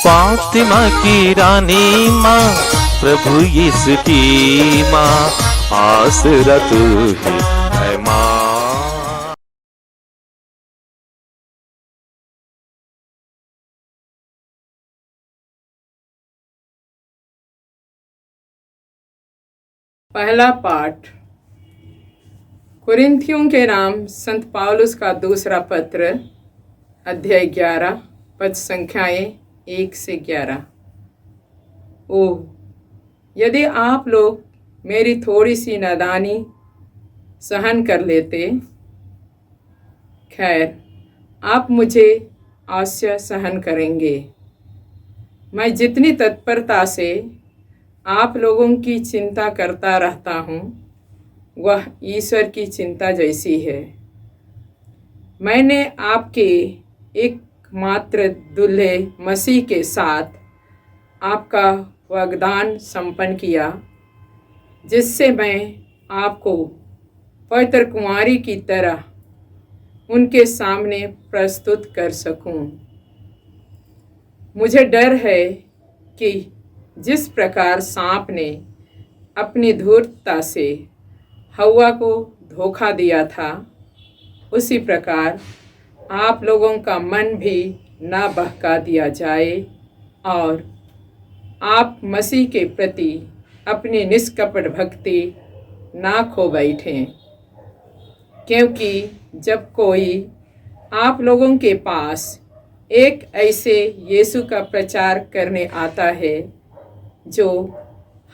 फातिमा की रानी माँ, प्रभु यीशु की माँ, आसरा तू ही है माँ। पहला पाठ कुरिन्थियों के नाम संत पौलुस का दूसरा पत्र, अध्याय 11, पद संख्याएं 1 से 11। ओह, यदि आप लोग मेरी थोड़ी सी नादानी सहन कर लेते। खैर, आप मुझे अवश्य सहन करेंगे। मैं जितनी तत्परता से आप लोगों की चिंता करता रहता हूँ, वह ईश्वर की चिंता जैसी है। मैंने आपके एकमात्र दूल्हे मसीह के साथ आपका वाग्दान संपन्न किया, जिससे मैं आपको पवित्र कुमारी की तरह उनके सामने प्रस्तुत कर सकूं। मुझे डर है कि जिस प्रकार सांप ने अपनी धूर्तता से हव्वा को धोखा दिया था, उसी प्रकार आप लोगों का मन भी ना बहका दिया जाए और आप मसीह के प्रति अपनी निष्कपट भक्ति ना खो बैठें। क्योंकि जब कोई आप लोगों के पास एक ऐसे यीशु का प्रचार करने आता है जो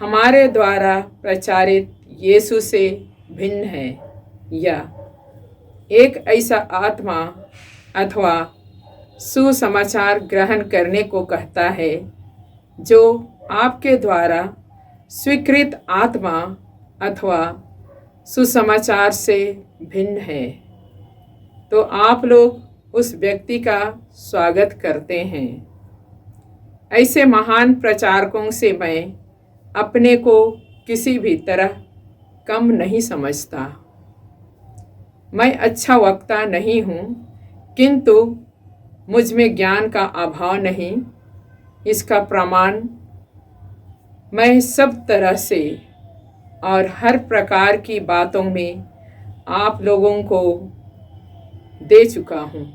हमारे द्वारा प्रचारित यीशु से भिन्न है, या एक ऐसा आत्मा अथवा सुसमाचार ग्रहण करने को कहता है जो आपके द्वारा स्वीकृत आत्मा अथवा सुसमाचार से भिन्न है, तो आप लोग उस व्यक्ति का स्वागत करते हैं। ऐसे महान प्रचारकों से मैं अपने को किसी भी तरह कम नहीं समझता। मैं अच्छा वक्ता नहीं हूँ, किंतु मुझ में ज्ञान का अभाव नहीं। इसका प्रमाण मैं सब तरह से और हर प्रकार की बातों में आप लोगों को दे चुका हूँ।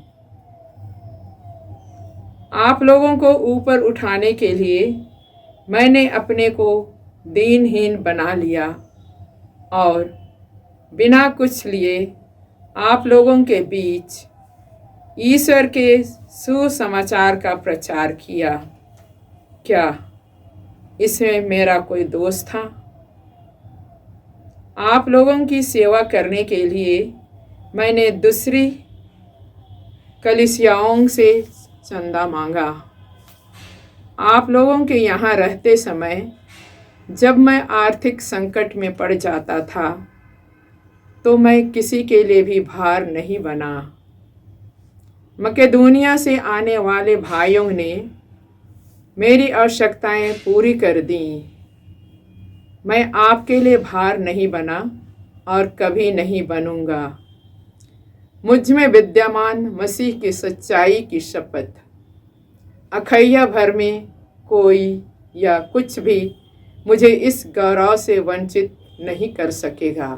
आप लोगों को ऊपर उठाने के लिए मैंने अपने को दीनहीन बना लिया और बिना कुछ लिए आप लोगों के बीच ईश्वर के सुसमाचार का प्रचार किया। क्या इसमें मेरा कोई दोष था? आप लोगों की सेवा करने के लिए मैंने दूसरी कलीसियाओं से चंदा मांगा। आप लोगों के यहाँ रहते समय जब मैं आर्थिक संकट में पड़ जाता था, तो मैं किसी के लिए भी भार नहीं बना। मकेदोनिया से आने वाले भाइयों ने मेरी आवश्यकताएं पूरी कर दी। मैं आपके लिए भार नहीं बना और कभी नहीं बनूंगा। मुझ में विद्यमान मसीह की सच्चाई की शपथ, अखैया भर में कोई या कुछ भी मुझे इस गौरव से वंचित नहीं कर सकेगा।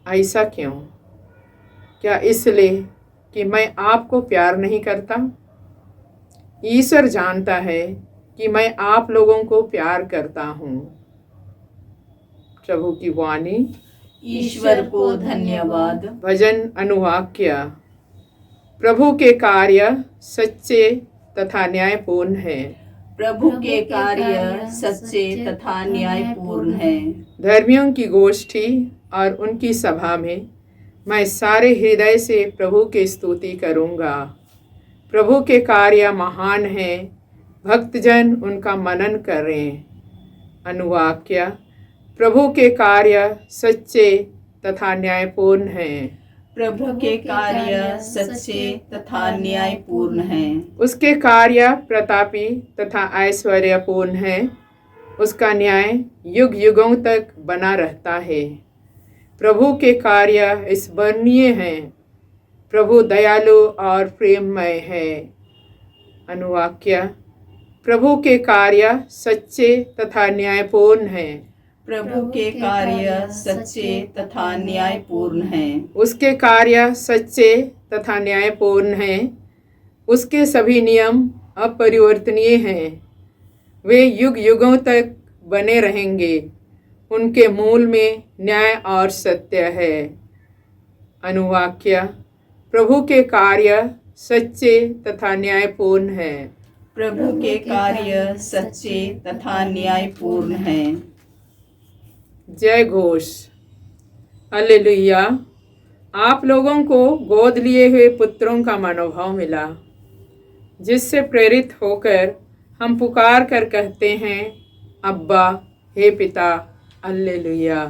ऐसा क्यों? क्या इसलिए कि मैं आपको प्यार नहीं करता? ईश्वर जानता है कि मैं आप लोगों को प्यार करता हूँ। प्रभु की वाणी। ईश्वर को धन्यवाद। भजन अनुवाक्य। प्रभु के कार्य सच्चे तथा न्यायपूर्ण हैं। प्रभु के कार्य सच्चे तथा न्यायपूर्ण हैं। धर्मियों की गोष्ठी और उनकी सभा में मैं सारे हृदय से प्रभु की स्तुति करूँगा। प्रभु के कार्य महान हैं, भक्तजन उनका मनन करें। अनुवाक्य। प्रभु के कार्य सच्चे तथा न्यायपूर्ण हैं। प्रभु के कार्य सच्चे तथा न्यायपूर्ण हैं। उसके कार्य प्रतापी तथा ऐश्वर्यपूर्ण हैं। उसका न्याय युग युगों तक बना रहता है। प्रभु के कार्य स्मरणीय हैं। प्रभु दयालु और प्रेममय है। अनुवाक्य। प्रभु के कार्य सच्चे तथा न्यायपूर्ण हैं। प्रभु के कार्य सच्चे तथा न्यायपूर्ण हैं। उसके कार्य सच्चे तथा न्यायपूर्ण हैं। उसके सभी नियम अपरिवर्तनीय हैं। वे युग युगों तक बने रहेंगे। उनके मूल में न्याय और सत्य है। अनुवाक्य: प्रभु के कार्य सच्चे तथा न्यायपूर्ण हैं। प्रभु के कार्य सच्चे तथा न्यायपूर्ण हैं। जय घोष। हालेलुया। आप लोगों को गोद लिए हुए पुत्रों का मनोभाव मिला, जिससे प्रेरित होकर हम पुकार कर कहते हैं, अब्बा, हे पिता। हालेलुया।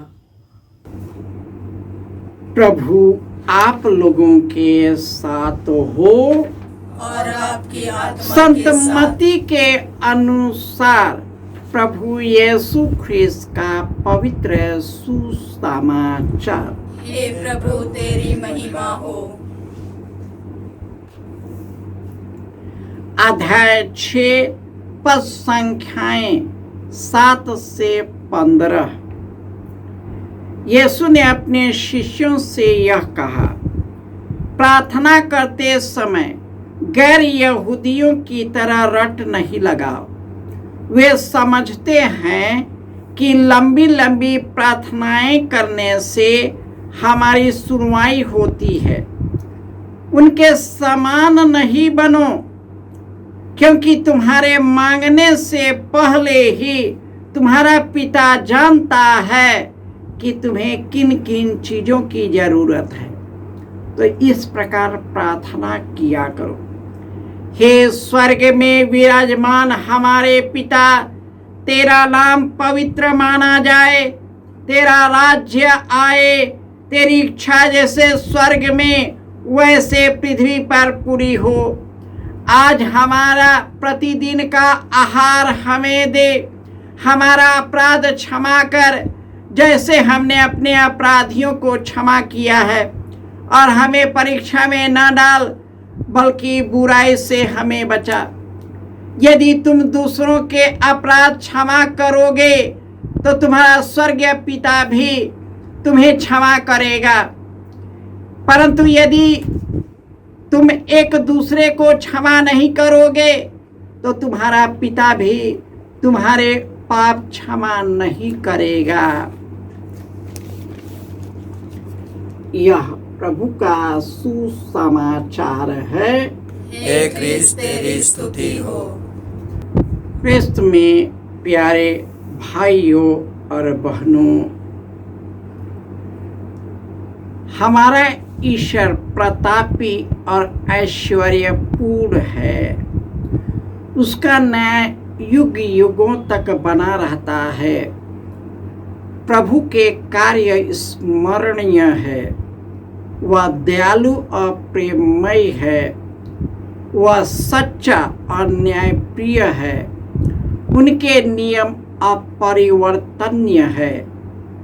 प्रभु आप लोगों के साथ हो और आपकी आत्मा संत के साथ। मत्ती के अनुसार प्रभु यीशु ख्रिस्त का पवित्र सुसमाचार। हे प्रभु तेरी महिमा हो। अध्याय 6 पद संख्याएं 7 से 15। यीशु ने अपने शिष्यों से यह कहा, प्रार्थना करते समय गैर यहूदियों की तरह रट नहीं लगाओ। वे समझते हैं कि लंबी लंबी प्रार्थनाएं करने से हमारी सुनवाई होती है। उनके समान नहीं बनो, क्योंकि तुम्हारे मांगने से पहले ही तुम्हारा पिता जानता है कि तुम्हें किन किन चीज़ों की ज़रूरत है। तो इस प्रकार प्रार्थना किया करो, हे स्वर्ग में विराजमान हमारे पिता, तेरा नाम पवित्र माना जाए, तेरा राज्य आए, तेरी इच्छा जैसे स्वर्ग में वैसे पृथ्वी पर पूरी हो। आज हमारा प्रतिदिन का आहार हमें दे। हमारा अपराध क्षमा कर, जैसे हमने अपने अपराधियों को क्षमा किया है, और हमें परीक्षा में न डाल, बल्कि बुराई से हमें बचा। यदि तुम दूसरों के अपराध क्षमा करोगे तो तुम्हारा स्वर्गीय पिता भी तुम्हें क्षमा करेगा। परंतु यदि तुम एक दूसरे को क्षमा नहीं करोगे तो तुम्हारा पिता भी तुम्हारे पाप क्षमा नहीं करेगा। यह प्रभु का सुसमाचार है। हे क्रिस्त तेरी स्तुति हो। क्रिस्त में प्यारे भाइयों और बहनों, हमारा ईश्वर प्रतापी और ऐश्वर्यपूर्ण है। उसका न्याय युग युगों तक बना रहता है। प्रभु के कार्य स्मरणीय है। वह दयालु और प्रेममय है। वह सच्चा और न्यायप्रिय है। उनके नियम अपरिवर्तनीय है।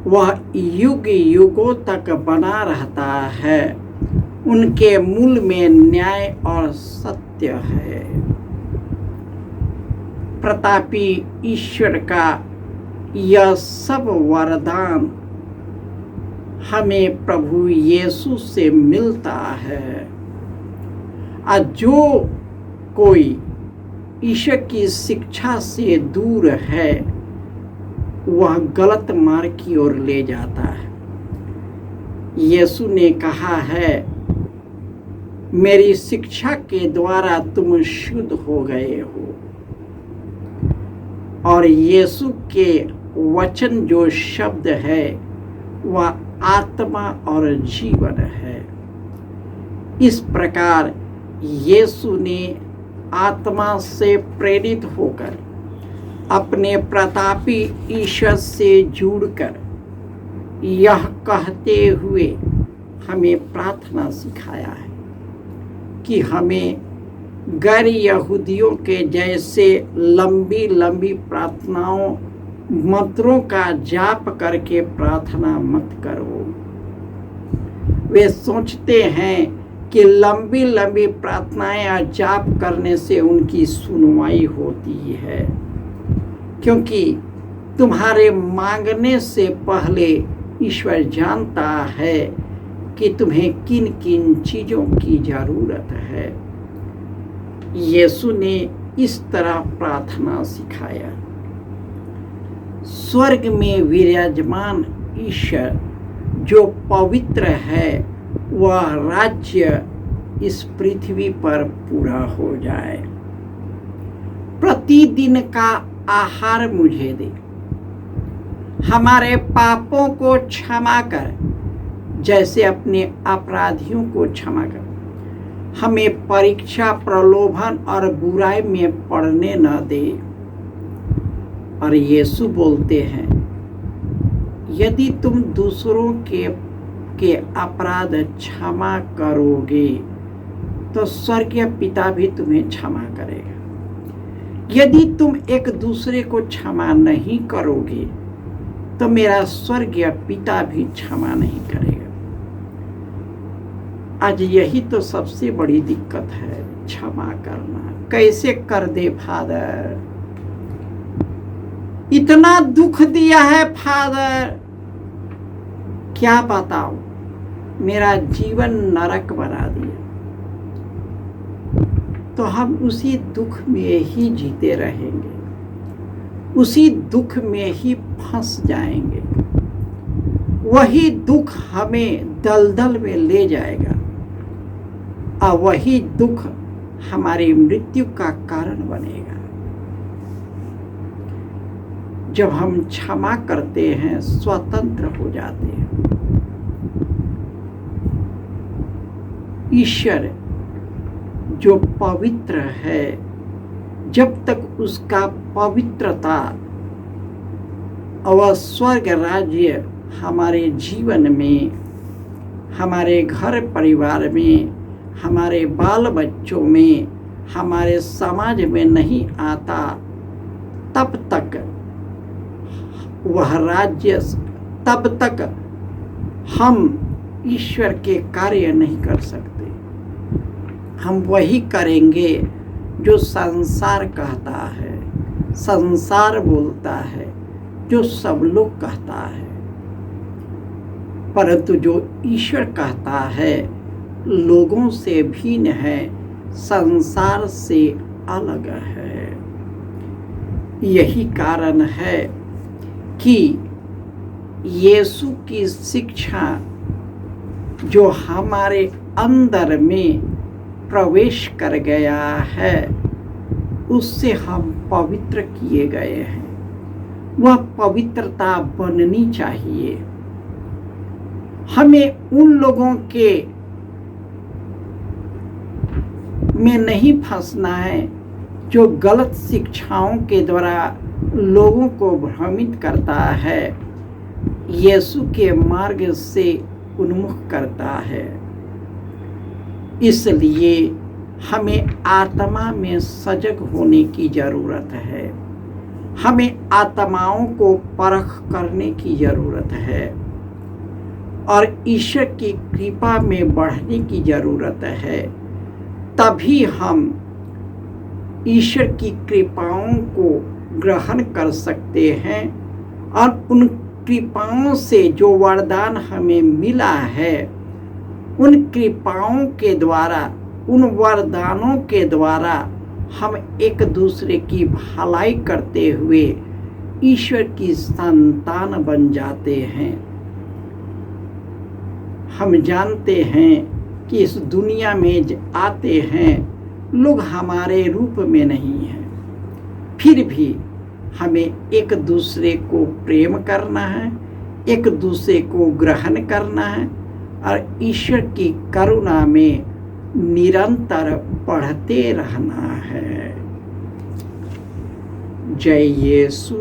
वह युग युगों तक बना रहता है। उनके मूल में न्याय और सत्य है। प्रतापी ईश्वर का यह सब वरदान हमें प्रभु यीशु से मिलता है। और जो कोई ईश्वर की शिक्षा से दूर है, वह गलत मार्ग की ओर ले जाता है। यीशु ने कहा है, मेरी शिक्षा के द्वारा तुम शुद्ध हो गए हो। और यीशु के वचन जो शब्द है वह आत्मा और जीवन है। इस प्रकार यीशु ने आत्मा से प्रेरित होकर अपने प्रतापी ईश्वर से जुड़कर यह कहते हुए हमें प्रार्थना सिखाया है कि हमें गैर यहूदियों के जैसे लंबी लंबी प्रार्थनाओं मंत्रों का जाप करके प्रार्थना मत करो। वे सोचते हैं कि लंबी लंबी प्रार्थनाएं या जाप करने से उनकी सुनवाई होती है, क्योंकि तुम्हारे मांगने से पहले ईश्वर जानता है कि तुम्हें किन किन चीज़ों की ज़रूरत है। यीशु ने इस तरह प्रार्थना सिखाया। स्वर्ग में विराजमान ईश्वर जो पवित्र है, वह राज्य इस पृथ्वी पर पूरा हो जाए। प्रतिदिन का आहार मुझे दे। हमारे पापों को क्षमा कर, जैसे अपने अपराधियों को क्षमा कर। हमें परीक्षा, प्रलोभन और बुराई में पड़ने न दे। और यीशु बोलते हैं, यदि तुम दूसरों के अपराध क्षमा करोगे तो स्वर्गीय पिता भी तुम्हें क्षमा करेगा। यदि तुम एक दूसरे को क्षमा नहीं करोगे तो मेरा स्वर्गीय पिता भी क्षमा नहीं करेगा। आज यही तो सबसे बड़ी दिक्कत है, क्षमा करना। कैसे कर दे फादर? इतना दुख दिया है फादर, क्या बताऊं, मेरा जीवन नरक बना दिया। तो हम उसी दुख में ही जीते रहेंगे, उसी दुख में ही फंस जाएंगे। वही दुख हमें दलदल में ले जाएगा और वही दुख हमारी मृत्यु का कारण बनेगा। जब हम क्षमा करते हैं, स्वतंत्र हो जाते हैं। ईश्वर जो पवित्र है, जब तक उसका पवित्रता और स्वर्ग राज्य हमारे जीवन में, हमारे घर परिवार में, हमारे बाल बच्चों में, हमारे समाज में नहीं आता, तब तक वह राज्य, तब तक हम ईश्वर के कार्य नहीं कर सकते। हम वही करेंगे जो संसार कहता है, संसार बोलता है, जो सब लोग कहता है। परंतु जो ईश्वर कहता है लोगों से भिन्न है, संसार से अलग है। यही कारण है कि यीशु की शिक्षा जो हमारे अंदर में प्रवेश कर गया है, उससे हम पवित्र किए गए हैं। वह पवित्रता बननी चाहिए। हमें उन लोगों के में नहीं फंसना है जो गलत शिक्षाओं के द्वारा लोगों को भ्रमित करता है, यीशु के मार्ग से उन्मुख करता है। इसलिए हमें आत्मा में सजग होने की जरूरत है। हमें आत्माओं को परख करने की जरूरत है और ईश्वर की कृपा में बढ़ने की जरूरत है। तभी हम ईश्वर की कृपाओं को ग्रहण कर सकते हैं और उन कृपाओं से जो वरदान हमें मिला है, उन कृपाओं के द्वारा, उन वरदानों के द्वारा हम एक दूसरे की भलाई करते हुए ईश्वर की संतान बन जाते हैं। हम जानते हैं कि इस दुनिया में आते हैं लोग हमारे रूप में नहीं हैं, फिर भी हमें एक दूसरे को प्रेम करना है, एक दूसरे को ग्रहण करना है और ईश्वर की करुणा में निरंतर बढ़ते रहना है। जय यीशु।